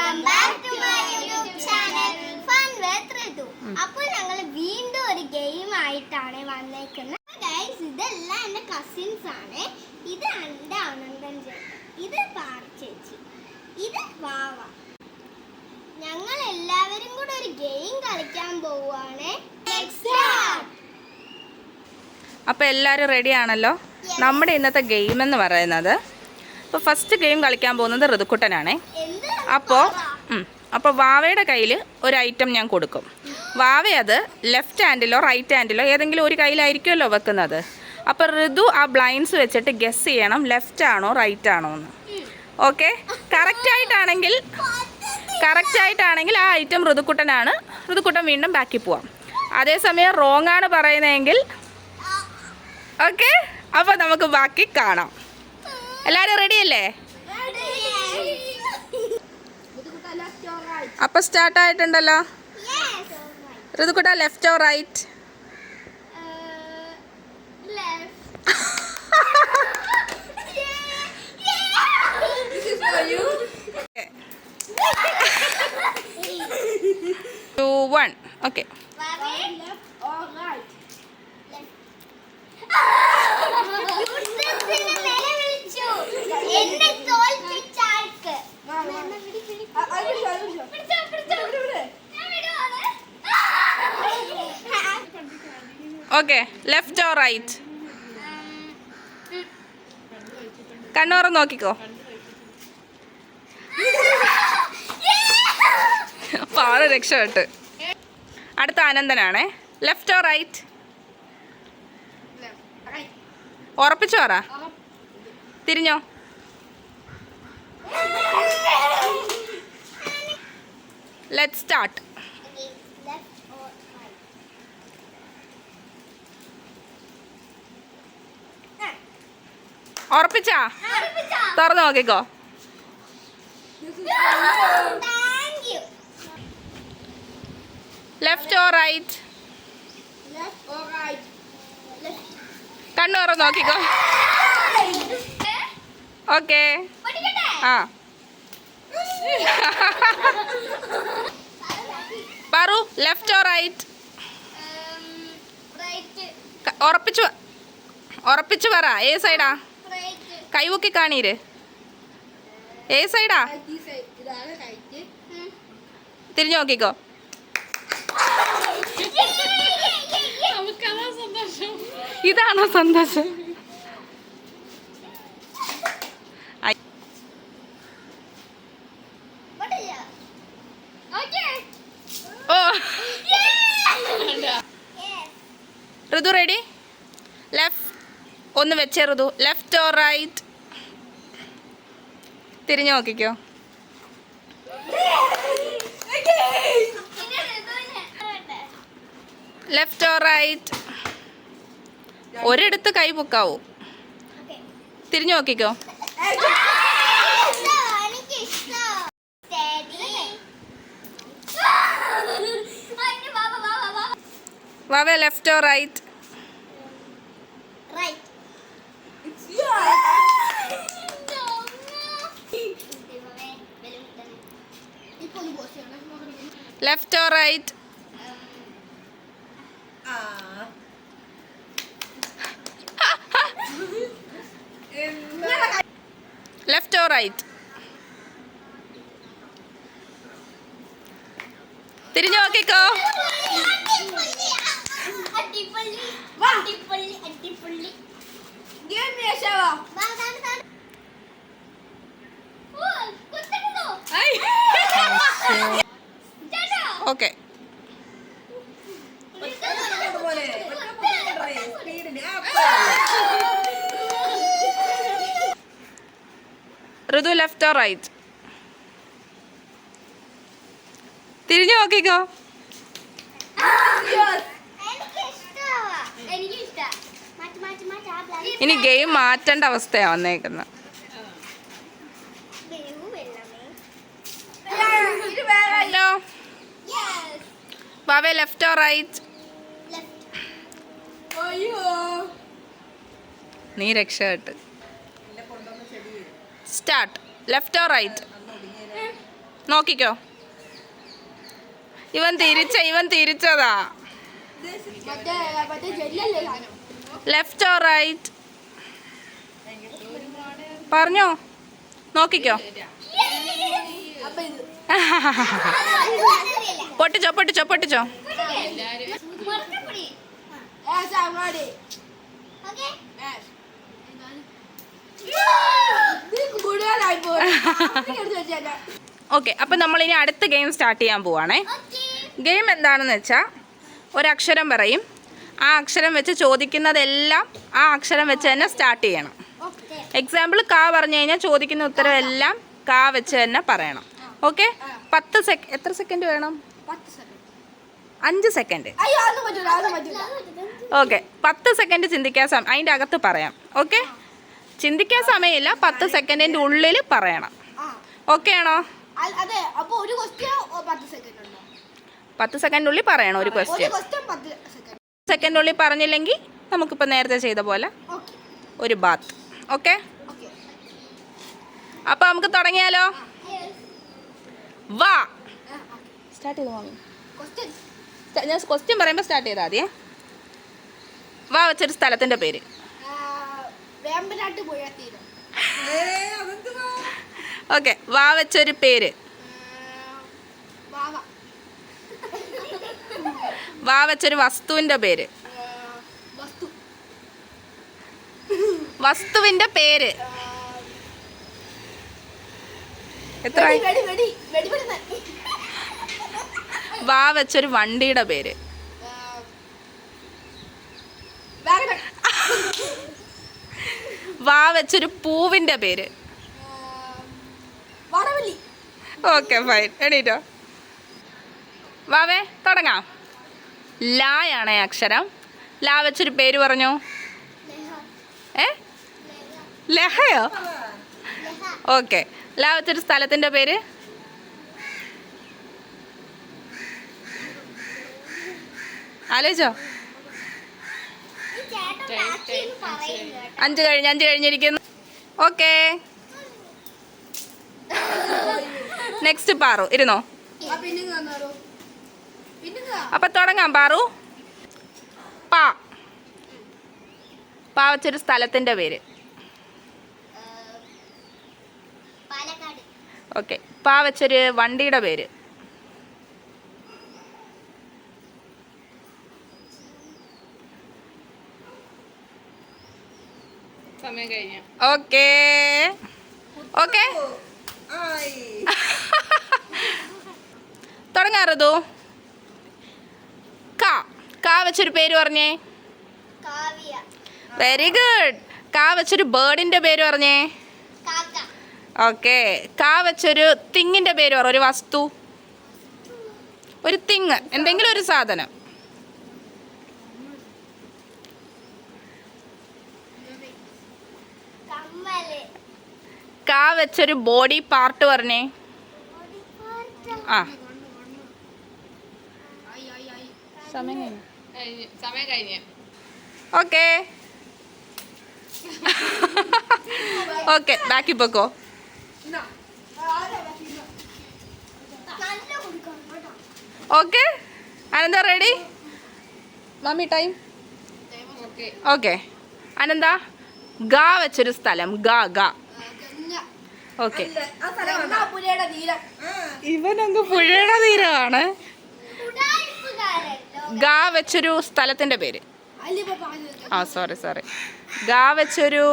Welcome back to my YouTube channel fun with Ritu. അപ്പോൾ ഞങ്ങൾ വീണ്ടും ഒരു ഗെയിം ആയിട്ടാണ് വന്നേക്കുന്നത്. ഗൈസ്, ഇതെല്ലാം എൻ്റെ കസിൻസ് ആണ്. ഇത് എൻ്റെ അനന്തൻ ചേട്ടൻ, ഇത് പാറു ചേച്ചി, ഇത് വാവ. ഞങ്ങൾ എല്ലാവരും കൂടെ ഒരു ഗെയിം കളിക്കാൻ പോവുകയാണ്. അപ്പോൾ എല്ലാവരും റെഡി ആണല്ലോ? നമ്മുടെ ഇന്നത്തെ ഗെയിം എന്ന് പറയുന്നത്, ഇപ്പോൾ ഫസ്റ്റ് ഗെയിം കളിക്കാൻ പോകുന്നത് ഋതുക്കുട്ടനാണേ. അപ്പോൾ വാവയുടെ കയ്യിൽ ഒരു ഐറ്റം ഞാൻ കൊടുക്കും. വാവ അത് ലെഫ്റ്റ് ഹാൻഡിലോ റൈറ്റ് ഹാൻഡിലോ ഏതെങ്കിലും ഒരു കയ്യിലായിരിക്കുമല്ലോ വെക്കുന്നത്. അപ്പോൾ ഋതു ആ ബ്ലൈൻഡ്സ് വെച്ചിട്ട് ഗസ് ചെയ്യണം ലെഫ്റ്റ് ആണോ റൈറ്റ് ആണോ എന്ന്. ഓക്കെ, കറക്റ്റായിട്ടാണെങ്കിൽ ആ ഐറ്റം ഋതുക്കുട്ടനാണ്. ഋതുക്കുട്ടൻ വീണ്ടും ബാക്കി പോവാം. അതേസമയം റോങ് ആണ് പറയുന്നതെങ്കിൽ ഓക്കെ, അപ്പോൾ നമുക്ക് ബാക്കി കാണാം. എല്ലാവരും റെഡി അല്ലേ? അപ്പോൾ സ്റ്റാർട്ട് ആയിട്ടുണ്ടല്ലോ. ഋതുക്കുട്ട, left or right? Two, one. Okay. Okay, left or right? കണ്ണോറം നോക്കിക്കോ. പാറ രക്ഷപ്പെട്ട്. അടുത്ത അനന്തനാണേ. Left or right? ഉറപ്പിച്ചു പറ. തിരിഞ്ഞോ. Let's start. ഉറപ്പിച്ചാ? തുറന്നു നോക്കിക്കോ. Left or right? കണ്ണു തുറന്ന് നോക്കിക്കോ. ഓക്കെ, ആ പറു. Left or right? ഉറപ്പിച്ചു പറ. ഏ സൈഡാ? കൈവൊക്കി കാണീര്. ഏ സൈഡാ? തിരിഞ്ഞു നോക്കിക്കോ. ഇതാണോ സന്തോഷം? ഓ, ഋതു റെഡി? ലെഫ്റ്റ് ഒന്ന് വെച്ചേ ഋതു. Left or right? തിരിഞ്ഞു നോക്കിക്കോ. Left or right? ഒരിടത്ത് കൈ പൊക്കാവൂ. തിരിഞ്ഞു നോക്കിക്കോ. വാവ, left or right? Left or right? Left or right? തിരിഞ്ഞു നോക്കിക്കോ. Okay, Ritu, left or right? തിരിഞ്ഞു നോക്കിക്കോ. ഇനി ഗെയിം മാറ്റേണ്ട അവസ്ഥയാണ് വന്നേക്കുന്നത്. ഹലോ ബാബേ, ലെഫ്റ്റ് ഓർ റൈറ്റ്? നീ രക്ഷപ്പെട്ട്. സ്റ്റാർട്ട്. Left or right? നോക്കിക്കോ. ഇവൻ തിരിച്ചതാ. ലെഫ്റ്റ് ഓർ റൈറ്റ് പറഞ്ഞോ, നോക്കിക്കോ. പൊട്ടിച്ചോ. ഓക്കെ, അപ്പം നമ്മളിനി അടുത്ത ഗെയിം സ്റ്റാർട്ട് ചെയ്യാൻ പോവാണേ. ഗെയിം എന്താണെന്ന് വെച്ചാൽ ഒരക്ഷരം പറയും, ആ അക്ഷരം വെച്ച് ചോദിക്കുന്നതെല്ലാം ആ അക്ഷരം വെച്ച് തന്നെ സ്റ്റാർട്ട് ചെയ്യണം. എക്സാമ്പിൾ കാ പറഞ്ഞു കഴിഞ്ഞാൽ ചോദിക്കുന്ന ഉത്തരം എല്ലാം കാ വെച്ച് തന്നെ പറയണം. ഓക്കെ, എത്ര സെക്കൻഡ് വേണം? 5 സെക്കൻഡ്. ഓക്കെ, 10 സെക്കൻഡ് ചിന്തിക്കാൻ സമയം, അതിൻ്റെ അകത്ത് പറയാം. ഓക്കെ, ചിന്തിക്കാൻ സമയമില്ല, 10 സെക്കൻഡിൻ്റെ ഉള്ളിൽ പറയണം. ഓക്കെ ആണോ? 10 സെക്കൻഡിനുള്ളിൽ പറയണം ഒരു ക്വസ്റ്റ്യൻ. സെക്കൻഡിനുള്ളിൽ പറഞ്ഞില്ലെങ്കിൽ നമുക്കിപ്പോൾ നേരത്തെ ചെയ്ത പോലെ ഒരു ബാത്ത്. ഓക്കെ, അപ്പോൾ നമുക്ക് തുടങ്ങിയാലോ? വാ, സ്റ്റാർട്ട് ചെയ്തു മാമി. ഞാൻ ക്വസ്റ്റ്യൻ പറയുമ്പോൾ സ്റ്റാർട്ട് ചെയ്താൽ മതിയേ. വാ വെച്ചൊരു സ്ഥലത്തിൻ്റെ പേര്. ഓക്കെ, വാ വെച്ചൊരു പേര്. വാ വെച്ചൊരു വസ്തുവിൻ്റെ പേര്. വസ്തുവിൻ്റെ പേര്. എത്ര? വാ വെച്ചൊരു വണ്ടിയുടെ പേര്. വാ വെച്ചൊരു പൂവിൻ്റെ പേര്. Okay, fine. എണീറ്റോ. വാവേ, തുടങ്ങാം. ലായാണ് അക്ഷരം. ലാ വെച്ചൊരു പേര് പറഞ്ഞോ. ലഹയോ? ഓക്കെ, ലാ വെച്ചൊരു സ്ഥലത്തിൻ്റെ പേര്. ആലോചിച്ചോ? 5 കഴിഞ്ഞിരിക്കുന്നു. Okay, next Paru. ഇരുന്നോ. അപ്പൊ തുടങ്ങാം. പാറു. പാ വെച്ചൊരു സ്ഥലത്തിൻ്റെ പേര്. ഓക്കെ, പാ വെച്ചൊരു വണ്ടിയുടെ പേര്. സമയം കഴിഞ്ഞു. ഓക്കെ തുടങ്ങാറതു. കാ വെച്ചൊരു പേര് പറഞ്ഞേ. Very good. കാ വെച്ചൊരു ബേർഡിന്റെ പേര് പറഞ്ഞേ. ഓക്കെ, കാ വെച്ചൊരു തിങ്ങിന്റെ പേര് പറ. ഒരു വസ്തു, ഒരു തിങ്, എന്തെങ്കിലും ഒരു സാധനം. കാ വെച്ചൊരു ബോഡി പാർട്ട് പറഞ്ഞേ. ആ, സമയം കഴിഞ്ഞു. ഓക്കെ ബാക്കി പോക്കോ. ഓക്കെ, അനന്ത റെഡി? Mummy time. ഓക്കെ, അനന്ത. ഗാ വെച്ചൊരു സ്ഥലം. ഗാ. ഓക്കെ, ഇവനങ്ങ് പുഴയുടെ തീരമാണ്. ഗാ വെച്ചൊരു സ്ഥലത്തിൻ്റെ പേര്. സോറി. ഗാ വെച്ചൊരു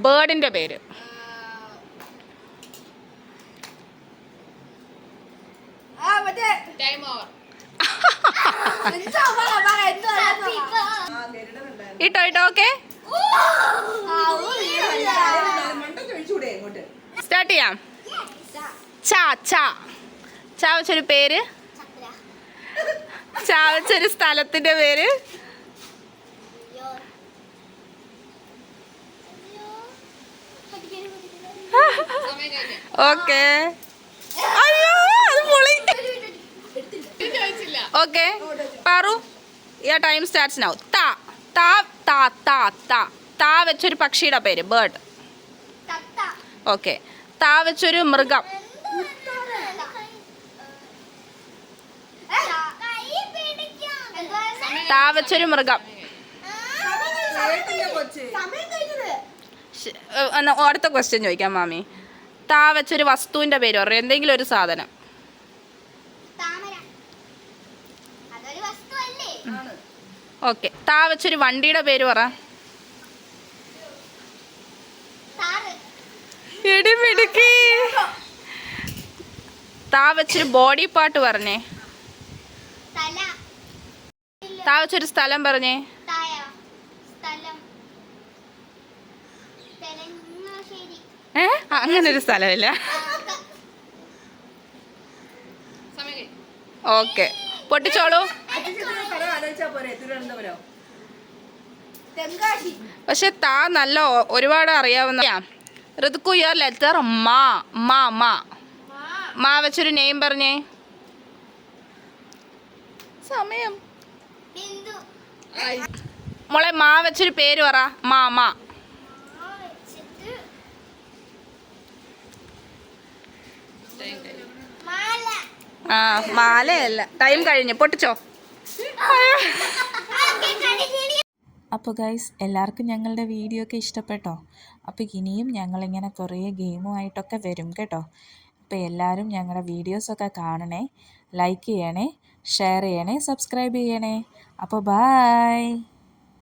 ബേർഡിൻ്റെ പേര്. ഇട്ടോ. ഓക്കെ, സ്റ്റാർട്ട് ചെയ്യാം. ചാ വെച്ചൊരു പേര്. ചാ വെച്ചൊരു സ്ഥലത്തിന്റെ പേര്. ഓക്കെ, അയ്യോ അത് പൊളി. ഓക്കെ, പാറു, യാ ടൈം സ്റ്റാർട്ട്സ് നൗ. താ വെച്ചൊരു പക്ഷിയുടെ പേര്. ബേർഡ്. ഓക്കെ, താ വെച്ചൊരു മൃഗം. താ വെച്ചൊരു മൃഗം. അടുത്ത ക്വസ്റ്റ്യൻ ചോദിക്കാം മാമി. താ വെച്ചൊരു വസ്തുവിന്റെ പേര് പറയും, എന്തെങ്കിലും ഒരു സാധനം. ഓക്കെ. താ വെച്ചൊരു വണ്ടിയുടെ പേര് പറ. ഇടിമിടുക്കി. താ വെച്ചൊരു ബോഡി പാർട്ട് പറഞ്ഞേ. താ വെച്ചൊരു സ്ഥലം പറഞ്ഞേ. അങ്ങനെ ഒരു സ്ഥലമില്ല. ഓക്കെ, പൊട്ടിച്ചോളൂ. പക്ഷെ താ നല്ല ഒരുപാട് അറിയാവുന്ന. ഋതുക്കു യുവർ ലെറ്റർ മാ. മാ മാ മാ വെച്ചൊരു നെയിം പറഞ്ഞേ. സമയം. മോളെ മാ വെച്ചൊരു പേര് പറ. മാ മാ. ആ മാലയല്ല. ടൈം കഴിഞ്ഞു, പൊട്ടിച്ചോ. അപ്പോൾ ഗൈസ്, എല്ലാവർക്കും ഞങ്ങളുടെ വീഡിയോ ഒക്കെ ഇഷ്ടപ്പെട്ടോ? അപ്പോൾ ഇനിയും ഞങ്ങളിങ്ങനെ കുറേ ഗെയിമുമായിട്ടൊക്കെ വരും കേട്ടോ. അപ്പോൾ എല്ലാവരും ഞങ്ങളുടെ വീഡിയോസൊക്കെ കാണണേ, ലൈക്ക് ചെയ്യണേ, ഷെയർ ചെയ്യണേ, സബ്സ്ക്രൈബ് ചെയ്യണേ. അപ്പോൾ ബായ്.